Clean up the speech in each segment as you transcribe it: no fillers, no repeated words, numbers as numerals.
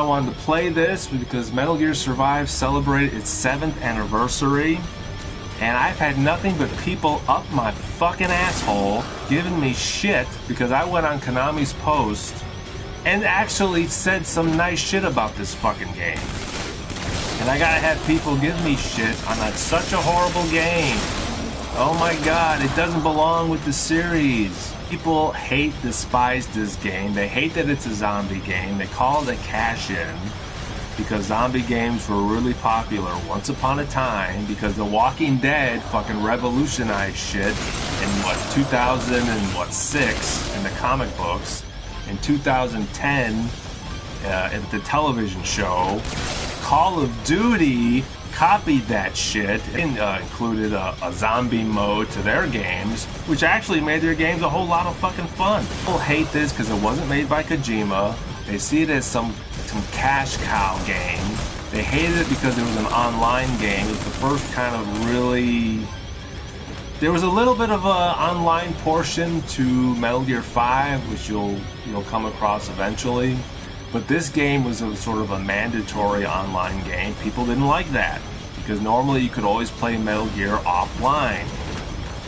wanted to play this because Metal Gear Survive celebrated its 7th anniversary. And I've had nothing but people up my fucking asshole giving me shit because I went on Konami's post and actually said some nice shit about this fucking game. And I gotta have people give me shit on that such a horrible game. Oh my god, it doesn't belong with the series. People hate, despise this game. They hate that it's a zombie game. They call it a cash-in because zombie games were really popular once upon a time because The Walking Dead fucking revolutionized shit in what, 2006 in the comic books. In 2010 at the television show. Call of Duty copied that shit and included a zombie mode to their games, which actually made their games a whole lot of fucking fun. People hate this because it wasn't made by Kojima. They see it as some cash cow game. They hated it because it was an online game. It was the first kind of really... There was a little bit of an online portion to Metal Gear 5, which you'll come across eventually. But this game was a sort of a mandatory online game. People didn't like that because normally you could always play Metal Gear offline.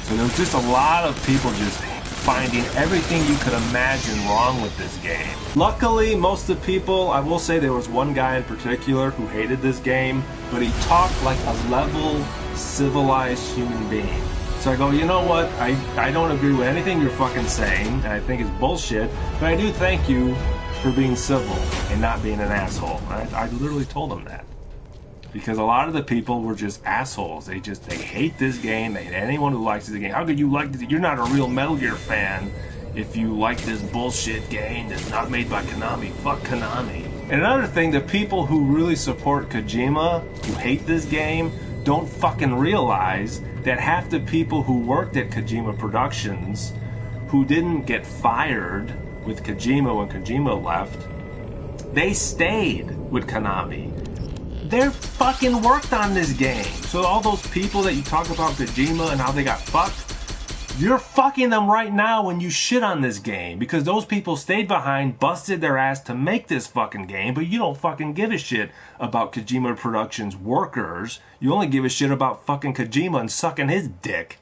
So there was just a lot of people just finding everything you could imagine wrong with this game. Luckily, most of the people, I will say there was one guy in particular who hated this game, but he talked like a level, civilized human being. So I go, you know what, I don't agree with anything you're fucking saying, and I think it's bullshit, but I do thank you for being civil and not being an asshole. I literally told him that. Because a lot of the people were just assholes. They hate this game. They hate anyone who likes this game. How could you like this? You're not a real Metal Gear fan if you like this bullshit game that's not made by Konami. Fuck Konami. And another thing, the people who really support Kojima, who hate this game, don't fucking realize that half the people who worked at Kojima Productions, who didn't get fired with Kojima when Kojima left, they stayed with Konami. They fucking worked on this game. So all those people that you talk about Kojima and how they got fucked, you're fucking them right now when you shit on this game because those people stayed behind, busted their ass to make this fucking game, but you don't fucking give a shit about Kojima Productions workers. You only give a shit about fucking Kojima and sucking his dick.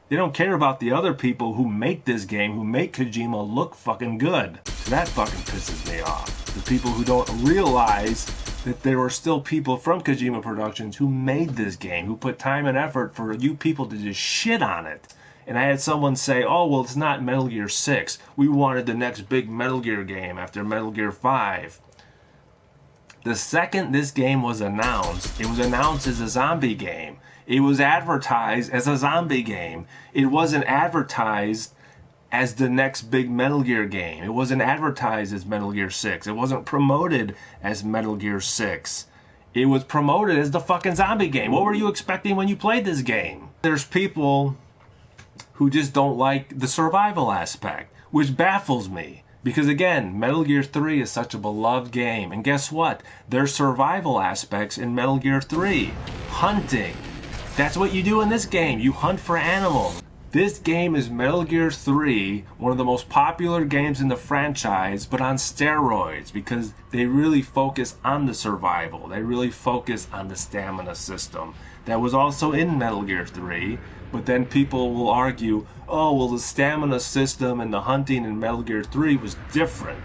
They don't care about the other people who make this game, who make Kojima look fucking good. That fucking pisses me off. The people who don't realize that there were still people from Kojima Productions who made this game, who put time and effort for you people to just shit on it. And I had someone say, oh, well, it's not Metal Gear 6. We wanted the next big Metal Gear game after Metal Gear 5. The second this game was announced, it was announced as a zombie game. It was advertised as a zombie game. It wasn't advertised as the next big Metal Gear game. It wasn't advertised as Metal Gear 6. It wasn't promoted as Metal Gear 6. It was promoted as the fucking zombie game. What were you expecting when you played this game? There's people who just don't like the survival aspect, which baffles me. Because again, Metal Gear 3 is such a beloved game. And guess what? There's survival aspects in Metal Gear 3. Hunting. That's what you do in this game. You hunt for animals. This game is Metal Gear 3, one of the most popular games in the franchise, but on steroids because they really focus on the survival. They really focus on the stamina system. That was also in Metal Gear 3, but then people will argue, oh, well, the stamina system and the hunting in Metal Gear 3 was different.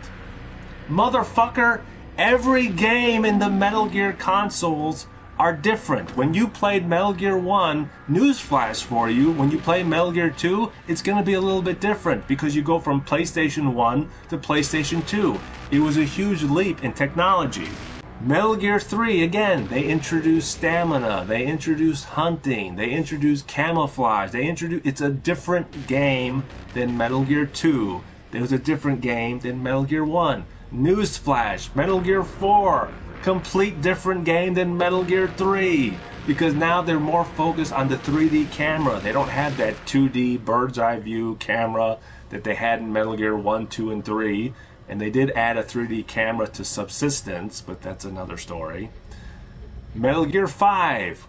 Motherfucker, every game in the Metal Gear consoles are different. When you played Metal Gear 1, newsflash for you, when you play Metal Gear 2, it's going to be a little bit different because you go from PlayStation 1 to PlayStation 2. It was a huge leap in technology. Metal Gear 3, again, they introduced stamina, they introduced hunting, they introduced camouflage, it's a different game than Metal Gear 2. It was a different game than Metal Gear 1. Newsflash, Metal Gear 4, complete different game than Metal Gear 3 because now they're more focused on the 3D camera. They don't have that 2D bird's eye view camera that they had in Metal Gear 1, 2, and 3. And they did add a 3D camera to Subsistence, but that's another story. Metal Gear 5.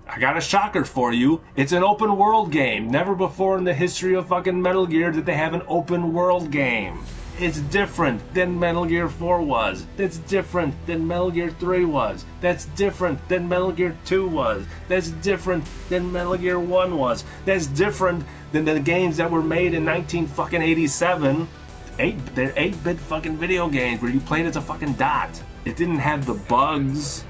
I got a shocker for you. It's an open world game. Never before in the history of fucking Metal Gear did they have an open world game. It's different than Metal Gear 4 was. That's different than Metal Gear 3 was. That's different than Metal Gear 2 was. That's different than Metal Gear 1 was. That's different than the games that were made in 1987. They're 8-bit fucking video games where you played as a fucking dot. It didn't have the bugs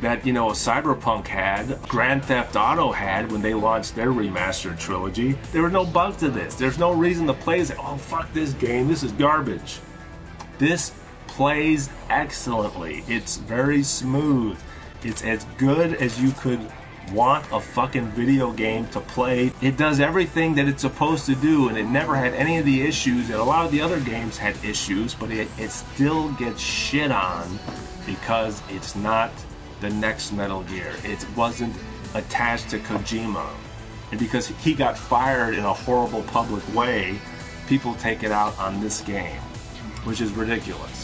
that, you know, Cyberpunk had, Grand Theft Auto had when they launched their remastered trilogy. There were no bugs to this. There's no reason to play this. Oh, fuck this game. This is garbage. This plays excellently. It's very smooth. It's as good as you could want a fucking video game to play. It does everything that it's supposed to do, and it never had any of the issues. And a lot of the other games had issues, but it still gets shit on because it's not the next Metal Gear. It wasn't attached to Kojima. And because he got fired in a horrible public way, people take it out on this game, which is ridiculous.